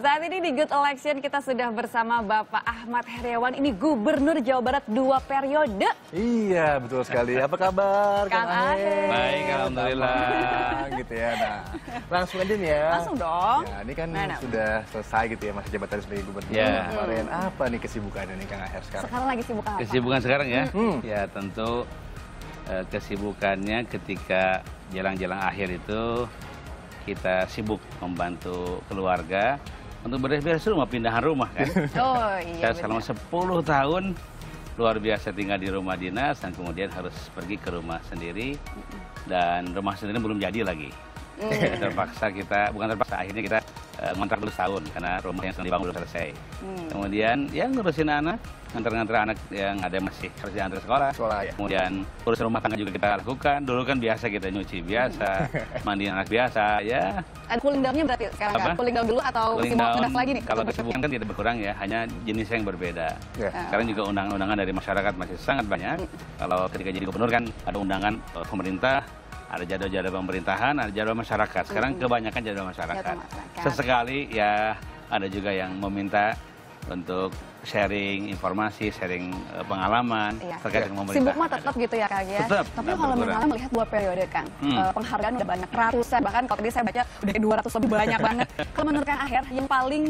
Saat ini di Good Election kita sudah bersama Bapak Ahmad Heriawan. Ini Gubernur Jawa Barat 2 periode. Iya, betul sekali. Apa kabar, Kang Aher? Baik, alhamdulillah. Gitu ya. Nah, langsung aja nih ya. Langsung dong. Ya, ini kan sudah selesai gitu ya masa jabatan sebagai gubernur. Ya. Kemarin apa nih kesibukannya nih Kang Aher sekarang? Sekarang lagi sibuk apa? Kesibukan sekarang ya? Ya tentu kesibukannya ketika jelang-jelang akhir itu kita sibuk membantu keluarga untuk beres-beres rumah, pindahan rumah kan. Oh iya. Saya selama 10 tahun luar biasa tinggal di rumah dinas dan kemudian harus pergi ke rumah sendiri dan rumah sendiri belum jadi lagi. Terpaksa kita, bukan terpaksa, akhirnya kita ngontrak dulu setahun karena rumah yang sedang dibangun belum selesai. Kemudian ya ngurusin anak, nganter-nganter anak yang ada masih harus diantar sekolah. Ya. Kemudian urus rumah tangga juga kita lakukan. Dulu kan biasa kita nyuci biasa, mandiin anak biasa, ya. Ada cooling down-nya berarti sekarang kan? Cooling down dulu atau Cooling mau down, ngedas lagi nih? kalau kesibukan kan tidak berkurang ya, hanya jenis yang berbeda. Sekarang juga undangan-undangan dari masyarakat masih sangat banyak. Kalau ketika jadi gubernur kan ada undangan pemerintah, ada jadwal-jadwal pemerintahan, ada jadwal masyarakat. Sekarang kebanyakan jadwal masyarakat. Sesekali ya ada juga yang meminta untuk sharing informasi, sharing pengalaman terkait dengan pemerintah. Sibuk mah tetap gitu ya Kang ya? Tetap. Tapi kalau misalnya melihat 2 periode Kang, penghargaan udah banyak, ratusan, bahkan kalau tadi saya baca udah 200 lebih banyak banget. Kalau menurut Kang Aher, yang paling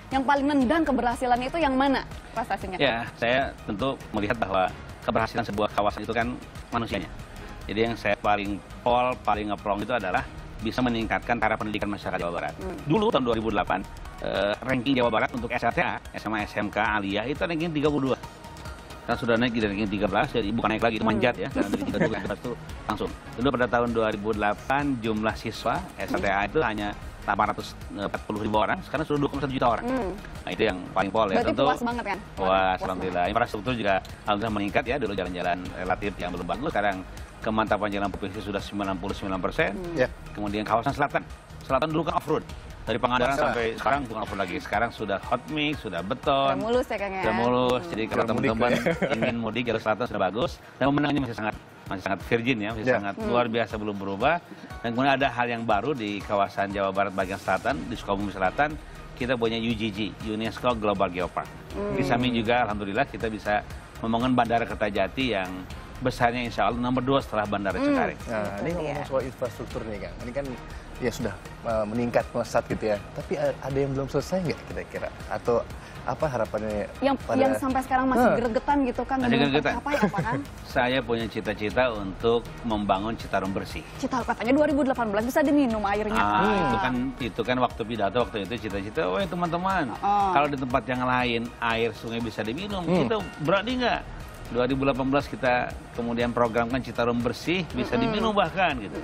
yang paling nendang keberhasilan itu yang mana prestasinya? Ya, saya tentu melihat bahwa keberhasilan sebuah kawasan itu kan manusianya. Jadi yang saya paling ngeplong itu adalah bisa meningkatkan taraf pendidikan masyarakat Jawa Barat. Dulu tahun 2008, ranking Jawa Barat untuk SLTA, SMA, SMK, Aliyah itu ranking 32. Sekarang sudah naik di ranking 13, jadi bukan naik lagi, itu manjat ya. Karena dari 32 ke 13 itu langsung. Dulu pada tahun 2008 jumlah siswa SLTA itu hanya 840.000 orang, sekarang sudah 2,1 juta orang. Nah itu yang paling pol ya. Berarti tentu puas banget kan? puas, alhamdulillah. Infrastruktur juga alhamdulillah meningkat ya, dulu jalan-jalan relatif yang belum bagus, sekarang kemantapan jalan provinsi sudah 99%. Kemudian kawasan selatan dulu kan off-road. Dari Pangandaran sampai sekarang bukan off-road lagi. Sekarang sudah hot mix, sudah beton. Sudah mulus ya Kang ya? Sudah mulus. Jadi kalau teman-teman ingin mudik jalur selatan sudah bagus. Dan pemenangnya masih sangat virgin ya, masih sangat luar biasa, belum berubah. Dan kemudian ada hal yang baru di kawasan Jawa Barat bagian selatan, di Sukabumi Selatan, kita punya UGG, UNESCO Global Geopark. Di samping juga alhamdulillah kita bisa membangun Bandara Kertajati yang besarnya insya Allah nomor 2 setelah Bandara Cengkareng. Nah, ini ngomong soal infrastruktur nih Kang. Ini kan ya sudah meningkat, melesat gitu ya. Tapi ada yang belum selesai nggak kira-kira? Atau apa harapannya? Yang sampai sekarang masih gregetan gitu kan? Masih gregetan. Apa ya Pak kan? Saya punya cita-cita untuk membangun Citarum bersih. Citarum katanya 2018 bisa diminum airnya. Itu kan waktu pidato waktu itu cita-cita, wah teman-teman, kalau di tempat yang lain air sungai bisa diminum, kita berani nggak? 2018 kita kemudian programkan Citarum bersih bisa diminum bahkan gitu.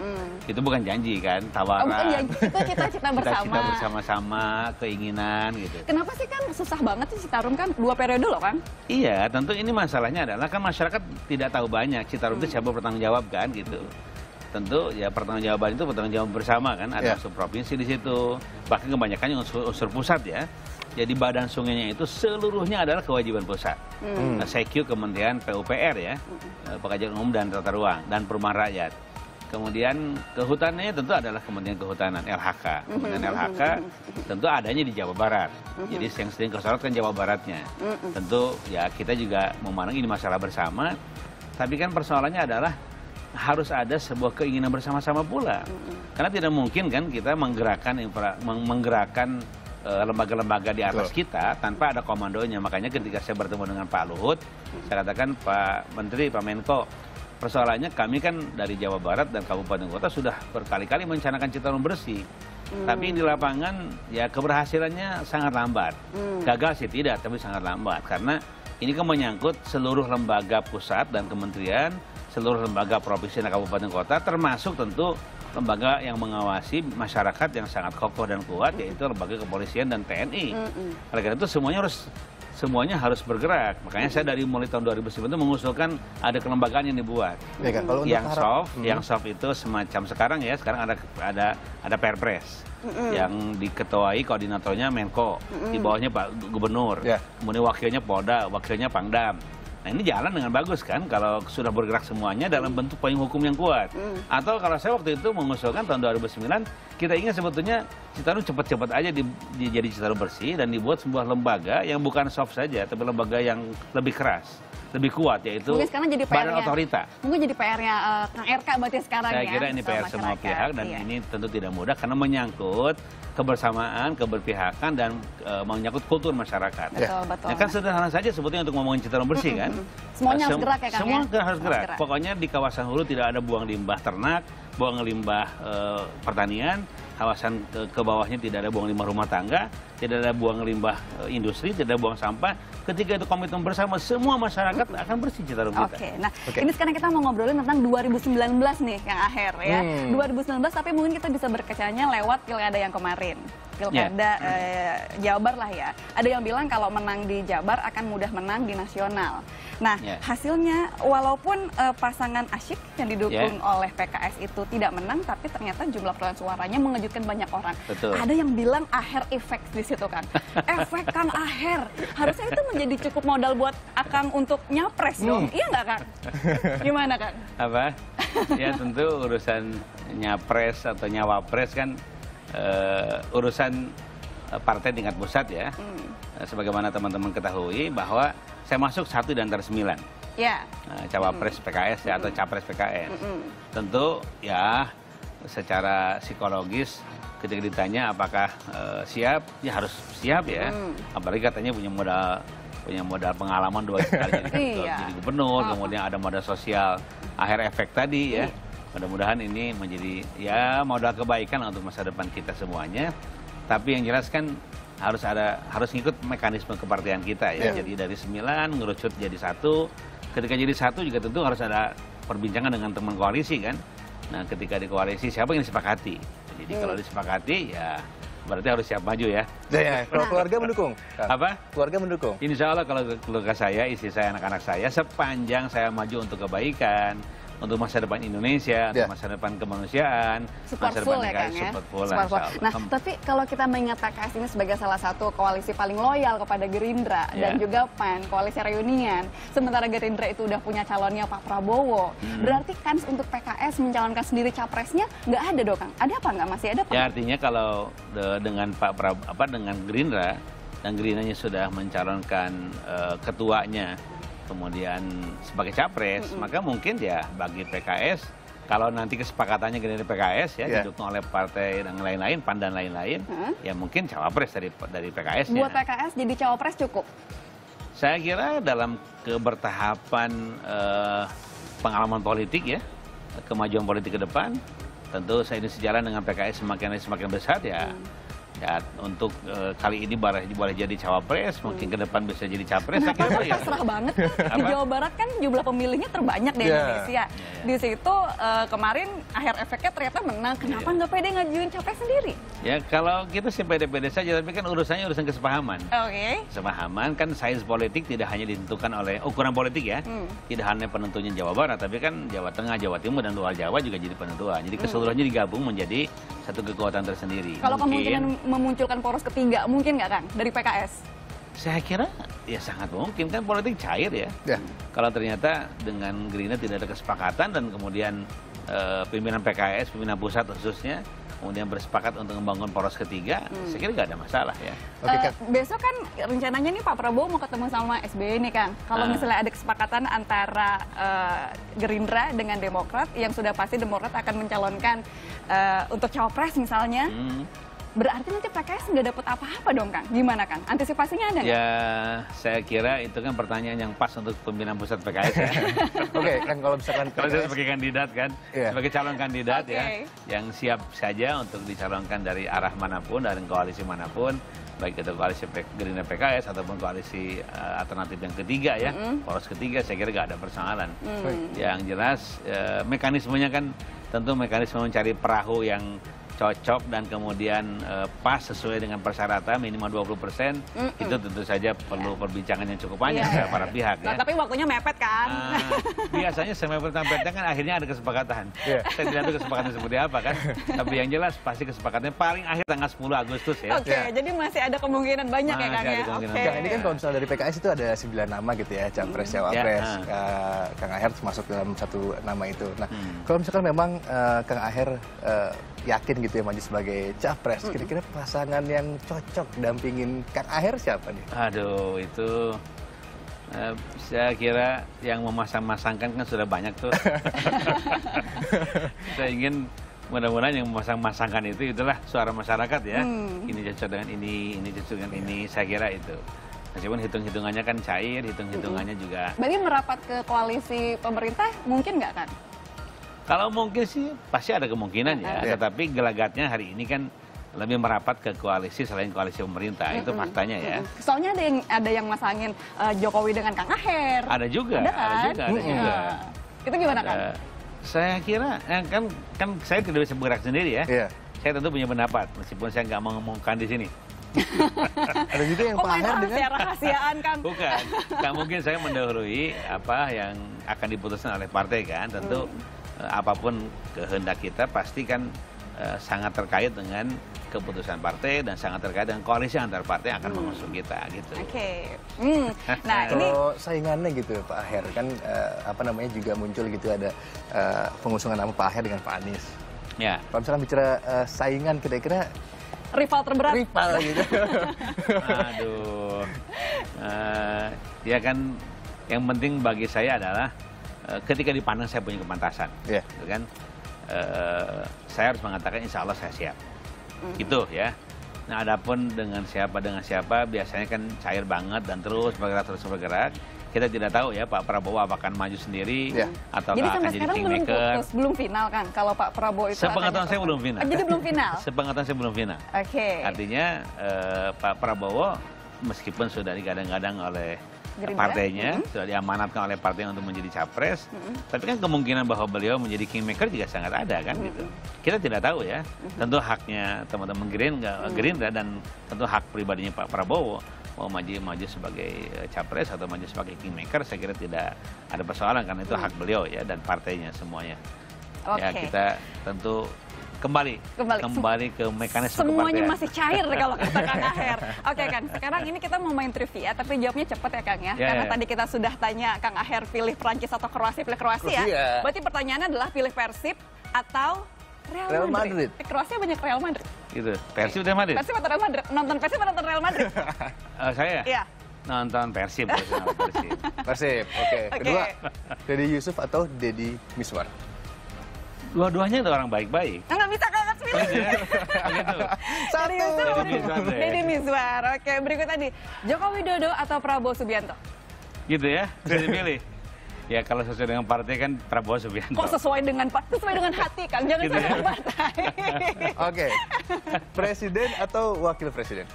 Itu bukan janji kan, tawaran. Bukan janji, itu cita-cita bersama. Cita-cita bersama-sama, keinginan gitu. Kenapa sih kan susah banget sih Citarum kan 2 periode loh kan? Iya, tentu ini masalahnya adalah kan masyarakat tidak tahu banyak Citarum itu siapa bertanggung jawab kan gitu. Tentu ya pertanggungjawaban itu pertanggungjawab bersama kan, ada unsur provinsi di situ, bahkan kebanyakannya unsur pusat ya. Jadi badan sungainya itu seluruhnya adalah kewajiban pusat. CQ Kementerian PUPR ya, Pengkajian Umum dan Tata Ruang dan Perumahan Rakyat. Kemudian kehutanannya tentu adalah Kementerian Kehutanan LHK. Kementerian LHK tentu adanya di Jawa Barat. Jadi yang sering kesorot kan Jawa Baratnya. Tentu ya kita juga memandang ini masalah bersama. Tapi kan persoalannya adalah harus ada sebuah keinginan bersama-sama pula. Karena tidak mungkin kan kita menggerakkan lembaga-lembaga di atas kita tanpa ada komandonya. Makanya ketika saya bertemu dengan Pak Luhut, saya katakan Pak Menteri, Pak Menko, persoalannya kami kan dari Jawa Barat dan kabupaten kota sudah berkali-kali merencanakan Citarum bersih. Tapi di lapangan ya keberhasilannya sangat lambat. Gagal sih tidak, tapi sangat lambat. Karena ini kan menyangkut seluruh lembaga pusat dan kementerian, seluruh lembaga provinsi dan kabupaten kota, termasuk tentu lembaga yang mengawasi masyarakat yang sangat kokoh dan kuat, yaitu lembaga kepolisian dan TNI. Oleh karena itu semuanya harus bergerak. Makanya saya dari mulai tahun 2009 itu mengusulkan ada kelembagaan yang dibuat. Yang soft itu semacam sekarang ada Perpres yang diketuai koordinatornya Menko, di bawahnya Pak Gubernur, kemudian wakilnya Polda, wakilnya Pangdam. Nah ini jalan dengan bagus kan kalau sudah bergerak semuanya dalam bentuk payung hukum yang kuat. Atau kalau saya waktu itu mengusulkan tahun 2009, kita ingin sebetulnya Citarum cepat-cepat aja jadi Citarum bersih dan dibuat sebuah lembaga yang bukan soft saja, tapi lembaga yang lebih keras, lebih kuat, yaitu Badan Otorita. Mungkin jadi PR-nya Kang RK berarti sekarang ya. Saya kira ini PR semua pihak dan ini tentu tidak mudah karena menyangkut kebersamaan, keberpihakan, dan menyangkut kultur masyarakat. Betul. Kan sederhana saja sebetulnya untuk ngomongin Citarum bersih kan. Semuanya harus gerak ya Kang. Semua harus gerak. Pokoknya di kawasan hulu tidak ada buang limbah ternak, buang limbah pertanian, kawasan ke bawahnya tidak ada buang limbah rumah tangga, tidak ada buang limbah industri, tidak ada buang sampah. Ketika itu komitmen bersama, semua masyarakat akan bersih Citarum kita. Ini sekarang kita mau ngobrolin tentang 2019 nih, Kang Aher ya. 2019, tapi mungkin kita bisa berkacanya lewat pilkada yang kemarin. Pilkada Jabar lah ya. Ada yang bilang kalau menang di Jabar akan mudah menang di nasional. Nah, hasilnya walaupun pasangan Asyik yang didukung oleh PKS itu tidak menang, tapi ternyata jumlah perolehan suaranya mengejutkan banyak orang. Ada yang bilang Aher effect di situ kan. Efek Kang Aher. Harusnya itu menjadi cukup modal buat Akang untuk nyapres dong. Iya nggak Kang? Gimana Kang? Apa? Ya tentu urusan nyapres atau nyawapres kan urusan partai tingkat pusat ya. Sebagaimana teman-teman ketahui bahwa saya masuk 1 di antara 9. Cawapres PKS ya, atau capres PKS. Tentu ya secara psikologis ketika ditanya apakah siap, ya harus siap ya. Apalagi katanya punya modal pengalaman 2 kali jadi gubernur, kemudian ada modal sosial, akhir efek tadi ya. Mudah-mudahan ini menjadi ya modal kebaikan untuk masa depan kita semuanya. Tapi yang jelas kan harus ngikut mekanisme kepartian kita ya. Jadi dari 9 ngerucut jadi 1. Ketika jadi 1 juga tentu harus ada perbincangan dengan teman koalisi kan. Nah, ketika di koalisi siapa yang disepakati. Jadi kalau disepakati ya berarti harus siap maju ya. Kalau keluarga mendukung? Apa? Keluarga mendukung? Insya Allah kalau keluarga saya, istri saya, anak-anak saya, sepanjang saya maju untuk kebaikan, untuk masa depan Indonesia, untuk masa depan kemanusiaan, masa depan negara, support full. Nah, tapi kalau kita mengingat PKS ini sebagai salah satu koalisi paling loyal kepada Gerindra dan juga PAN, koalisi reunian, sementara Gerindra itu udah punya calonnya Pak Prabowo, berarti kans untuk PKS mencalonkan sendiri capresnya nggak ada dong, Kang? Ada apa nggak? Masih ada apa? Ya artinya kalau dengan Pak Prabowo, dengan Gerindra, dan Gerindranya sudah mencalonkan ketuanya, kemudian sebagai capres, maka mungkin ya bagi PKS, kalau nanti kesepakatannya Gerindra PKS ya didukung oleh partai dan lain-lain, PAN dan lain-lain, ya mungkin cawapres dari PKS. Buat PKS jadi cawapres cukup? Saya kira dalam kebertahapan pengalaman politik ya, kemajuan politik ke depan, tentu saya ini sejalan dengan PKS semakin besar ya. Ya, untuk kali ini boleh jadi cawapres, mungkin ke depan bisa jadi capres. Kenapa pasrah banget? Di Jawa Barat kan jumlah pemilihnya terbanyak di Indonesia. Di situ kemarin akhir efeknya ternyata menang. Kenapa nggak pede ngajuin capres sendiri? Ya kalau kita sih pede-pede saja, tapi kan urusannya urusan kesepahaman. Kesepahaman kan sains politik tidak hanya ditentukan oleh ukuran politik ya. Tidak hanya penentunya Jawa Barat, tapi kan Jawa Tengah, Jawa Timur, dan luar Jawa juga jadi penentuan. Jadi keseluruhannya digabung menjadi satu kekuatan tersendiri. Kalau kemungkinan memunculkan poros ketiga, mungkin nggak Kang, dari PKS? Saya kira ya sangat mungkin, kan politik cair ya. Kalau ternyata dengan Gerindra tidak ada kesepakatan dan kemudian pimpinan PKS, pimpinan pusat khususnya, kemudian bersepakat untuk membangun poros ketiga, saya kira nggak ada masalah ya. Besok kan rencananya nih Pak Prabowo mau ketemu sama SBY nih Kang. Kalau misalnya ada kesepakatan antara Gerindra dengan Demokrat, yang sudah pasti Demokrat akan mencalonkan untuk cawapres misalnya, berarti nanti PKS nggak dapat apa-apa dong Kang? Gimana Kang? Antisipasinya ada nggak? Ya, saya kira itu kan pertanyaan yang pas untuk pimpinan pusat PKS ya. Kan kalau misalkan kalau saya sebagai kandidat kan, sebagai calon kandidat ya, yang siap saja untuk dicalonkan dari arah manapun, dari koalisi manapun, baik itu koalisi Gerindra PKS ataupun koalisi alternatif yang ketiga ya, poros ketiga, saya kira nggak ada persoalan. Yang jelas mekanismenya kan tentu mekanisme mencari perahu yang cocok dan kemudian pas sesuai dengan persyaratan minimal 20%, itu tentu saja perlu perbincangan yang cukup banyak antara para pihak. Nah, tapi waktunya mepet kan? Biasanya semepet-mepetnya kan akhirnya ada kesepakatan. Saya tidak tahu kesepakatan seperti apa kan. Tapi yang jelas pasti kesepakatannya paling akhir tanggal 10 Agustus ya. Oke, jadi masih ada kemungkinan banyak ya Kang ya? Kang, ini kan kalau misalnya dari PKS itu ada 9 nama gitu ya, Capres, Cawapres. Kang Aher masuk dalam satu nama itu. Nah, kalau misalkan memang Kang Aher yakin gitu ya maju sebagai Capres, kira-kira pasangan yang cocok dampingin Kang Aher siapa nih? Aduh, itu saya kira yang memasang-masangkan kan sudah banyak tuh. Saya ingin mudah-mudahan yang memasang-masangkan itu itulah suara masyarakat ya. Ini cocok dengan ini cocok dengan ini, saya kira itu. Meskipun hitung-hitungannya kan cair, hitung-hitungannya juga. Berarti merapat ke koalisi pemerintah mungkin nggak kan? Kalau mungkin sih pasti ada kemungkinan ya, tetapi gelagatnya hari ini kan lebih merapat ke koalisi selain koalisi pemerintah, itu faktanya ya. Soalnya ada yang masangin Jokowi dengan Kang Aher. Ada juga, ada juga. Itu gimana kan? Saya kira kan saya tidak bisa bergerak sendiri ya. Saya tentu punya pendapat meskipun saya nggak mau ngomongkan di sini. Ada juga yang Pak Aher dengan rahasiaan kan? Bukan, nggak mungkin saya mendahului apa yang akan diputuskan oleh partai kan. Tentu apapun kehendak kita pasti kan sangat terkait dengan keputusan partai dan sangat terkait dengan koalisi antar partai yang akan mengusung kita gitu. Oke. Nah, ini kalau saingannya gitu Pak Aher kan apa namanya juga muncul gitu ada pengusungan nama Pak Aher dengan Pak Anies. Ya. Kalau misalkan bicara saingan kira-kira rival terberat. Rival gitu. Aduh. Ya kan yang penting bagi saya adalah ketika dipandang saya punya kepantasan, gitu kan, saya harus mengatakan insya Allah saya siap, gitu ya. Nah, adapun dengan siapa biasanya kan cair banget dan terus bergerak. Kita tidak tahu ya Pak Prabowo apakah akan maju sendiri atau akan jadi kingmaker. Belum final kan kalau Pak Prabowo itu. Sepengetahuan saya belum final. Jadi belum final. Sepengetahuan saya belum final. Oke. Artinya Pak Prabowo meskipun sudah digadang-gadang oleh partainya, sudah diamanatkan oleh partai untuk menjadi capres, tapi kan kemungkinan bahwa beliau menjadi kingmaker juga sangat ada kan gitu. Kita tidak tahu ya, tentu haknya teman-teman Gerindra dan tentu hak pribadinya Pak Prabowo mau maju sebagai capres atau maju sebagai kingmaker, saya kira tidak ada persoalan karena itu hak beliau ya dan partainya semuanya. Ya kita tentu kembali ke mekanisme semuanya kepartean. Masih cair kalau kata Kang Aher. Oke Kang, sekarang ini kita mau main trivia tapi jawabnya cepet ya Kang ya. Karena tadi kita sudah tanya Kang Aher pilih Perancis atau Kroasia, pilih Kroasia ya. Berarti pertanyaannya adalah pilih Persib atau Real Madrid. Kroasia banyak Real Madrid. Gitu. Persib atau Madrid? Persib atau Real Madrid? Nonton Persib atau nonton Real Madrid? Saya? Iya. Nonton Persib. Persib, oke. Kedua, Deddy Yusuf atau Deddy Miswar? Dua-duanya itu orang baik-baik. Nggak bisa kakak pilih. Deddy Miswar. Oke, berikut tadi. Joko Widodo atau Prabowo Subianto? Gitu ya, bisa dipilih. Ya kalau sesuai dengan partai kan Prabowo Subianto. Kok sesuai dengan hati Kang? Jangan gitu sesuai dengan partai. Oke. Presiden atau wakil presiden?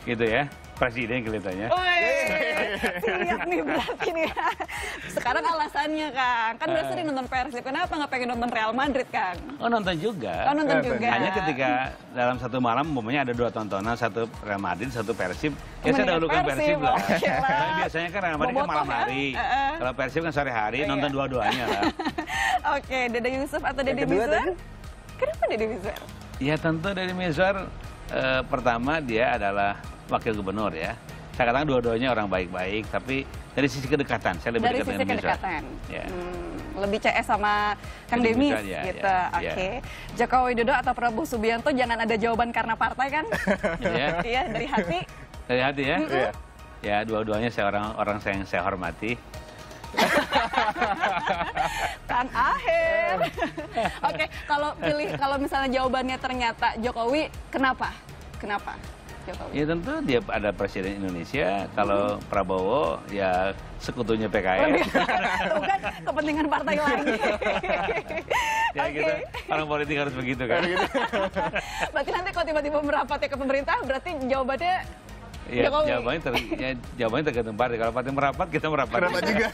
Gitu ya, presiden kelihatannya. Siap nih berarti nih. Sekarang alasannya Kang, kan udah sering nonton Persib, kenapa nggak pengen nonton Real Madrid Kang? Oh nonton juga. Oh nonton juga. Hanya ketika dalam satu malam umpamanya ada dua tontonan, satu Real Madrid, satu Persib. Ya saya dahulukan Persib lah. Karena biasanya kan Real Madrid kan malam hari. Kalau Persib kan sore hari, nonton dua-duanya lah. Oke, Deddy Yusuf atau Deddy Miswar? Kenapa Deddy Miswar? Ya tentu Deddy Miswar pertama dia adalah wakil gubernur ya. Saya katakan dua-duanya orang baik-baik, tapi dari sisi kedekatan saya lebih dekat dengan Miswar. Ya. Lebih CS sama Kang Demis gitu. Oke. Joko Widodo atau Prabowo Subianto, jangan ada jawaban karena partai kan? Iya, dari hati. Dari hati ya? Ya, dua-duanya orang yang saya hormati. Kang Aher. Oke, kalau misalnya jawabannya ternyata Jokowi, kenapa? Jokowi? Ya tentu dia ada presiden Indonesia. Kalau Prabowo ya sekutunya PKS. Bukan kepentingan partai lagi. Ya kita orang politik harus begitu kan. Berarti nanti kalau tiba-tiba merapatnya ke pemerintah, berarti jawabannya Iya, jawabannya tergantung partai. Kalau partai merapat, kita merapat juga.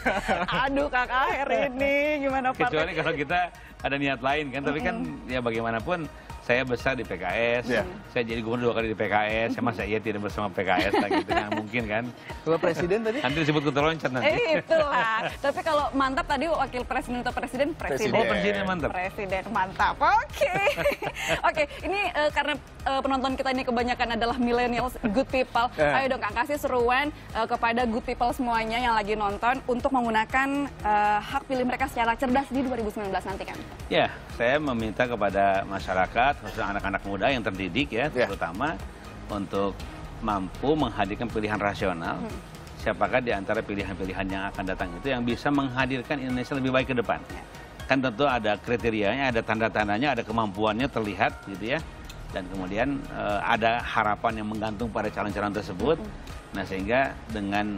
Aduh, Kang Aher ini gimana partai? Kecuali kalau kita ada niat lain kan, tapi kan ya bagaimanapun saya besar di PKS, saya jadi gubernur 2 kali di PKS, saya masa iya tidak bersama PKS lagi, itu nggak mungkin kan. Kalau presiden tadi? Nanti disebut kutu loncat nanti. Itulah. Tapi kalau mantap tadi wakil presiden atau presiden? Oh, presiden mantap. Presiden mantap, oke. Oke, ini karena penonton kita ini kebanyakan adalah millennials, good people. Ayo dong Kang, kasih seruan kepada good people semuanya yang lagi nonton untuk menggunakan hak pilih mereka secara cerdas di 2019 nanti kan. Ya, saya meminta kepada masyarakat, khususnya anak-anak muda yang terdidik ya, terutama untuk mampu menghadirkan pilihan rasional. Siapakah di antara pilihan-pilihan yang akan datang itu yang bisa menghadirkan Indonesia lebih baik ke depan. Kan tentu ada kriterianya, ada tanda-tandanya, ada kemampuannya terlihat gitu ya. Dan kemudian ada harapan yang menggantung pada calon-calon tersebut. Nah, sehingga dengan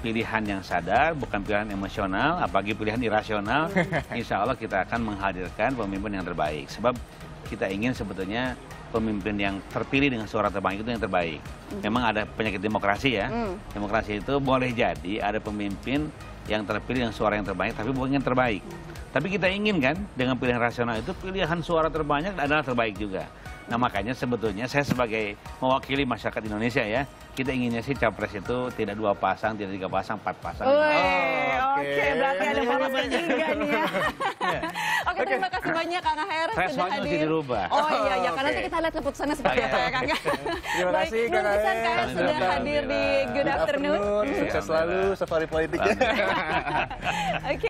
pilihan yang sadar, bukan pilihan emosional, apalagi pilihan irasional, insya Allah kita akan menghadirkan pemimpin yang terbaik. Sebab kita ingin sebetulnya pemimpin yang terpilih dengan suara terbanyak itu yang terbaik. Memang ada penyakit demokrasi ya. Demokrasi itu boleh jadi ada pemimpin yang terpilih dengan suara yang terbanyak, tapi bukan yang terbaik. Tapi kita ingin kan dengan pilihan rasional itu pilihan suara terbanyak adalah terbaik juga. Nah makanya sebetulnya saya sebagai mewakili masyarakat Indonesia ya, kita inginnya sih capres itu tidak 2 pasang, tidak 3 pasang, 4 pasang. Oke, berarti ada poros ketiga nih ya. Oke, terima kasih banyak Kang Aher sudah hadir. Dirubah. Oh iya, karena nanti kita lihat keputusannya seperti apa ya Kang. Terima kasih Kang Aher sudah hadir di Good Afternoon. Sukses selalu safari politiknya. Oke.